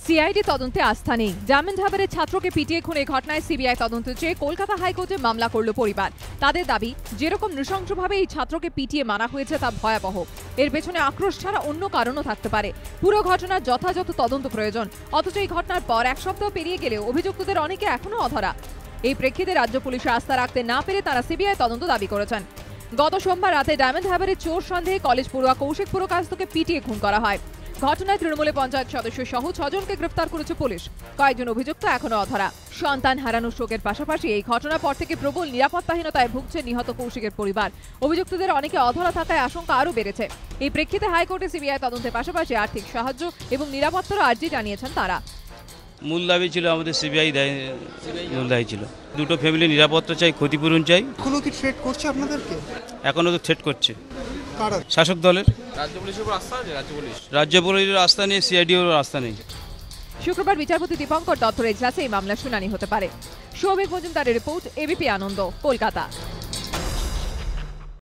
CID তদন্তে আস্থা নেই। ডায়মন্ড হারবারের ছাত্রকে পিটিয়ে খুনের ঘটনায় সিবিআই তদন্ত চেয়ে কলকাতা হাইকোর্টে মামলা করল পরিবার। তাদের দাবি, যেরকম নৃশংসভাবে এই ছাত্রকে পিটিয়ে মারা হয়েছে তা ভয়াবহ। এর পেছনে আক্রোশ ছাড়া অন্য কারণও থাকতে পারে। পুরো ঘটনার যথাযথ তদন্ত প্রয়োজন। অথচ এই ঘটনার পর এক সপ্তাহ পেরিয়ে গেলেও অভিযুক্তদের অনেকে এখনো অধরা। এই প্রেক্ষিতে রাজ্য পুলিশে আস্থা রাখতে না পেরে তারা সিবিআই তদন্ত দাবি করেছেন। গত সোমবার রাতে ডায়মন্ড হারবারের চোর সন্দেহে কলেজ পড়ুয়া কৌশিক পুরকায়স্থকে পিটিয়ে খুন করা হয়। ঘটনায় তৃণমূলের পঞ্চায়েত সদস্য সহ 6 জনকে গ্রেফতার করেছে পুলিশ। কয়েকজন অভিযুক্ত এখনো অধরা। সন্তান হারানোর শোকের পাশাপাশি এই ঘটনার পর থেকে প্রবল নিরাপত্তাহীনতায় ভুগছে নিহত কৌশিকের পরিবার। অভিযুক্তদের অনেকে অধরা থাকায় আশঙ্কা আরও বেড়েছে। এই প্রেক্ষিতে হাইকোর্টে সিবিআই তদন্তের পাশাপাশি আর্থিক সাহায্য এবং নিরাপত্তারও আর্জি জানিয়েছেন তারা। মূল দাবি ছিল আমাদের সিবিআই মূল দাবি ছিল দুটো ফ্যামিলি নিরাপত্তা চাই, ক্ষতিপূরণ চাই। কোনো কি থ্রেট করছে আপনাদেরকে? এখনো তো থ্রেট করছে কারা? শাসক দলের। রাজ্য পুলিশের উপর আস্থা আছে? রাজ্য পুলিশের আস্থা নেই, সিআইডির আস্থা নেই। শুক্রবার বিচারপতি দীপঙ্কর দত্তর এজলাসে এই মামলার শুনানি হতে পারে। সৌভিক মজুমদারের রিপোর্ট, এবিপি আনন্দ, কলকাতা।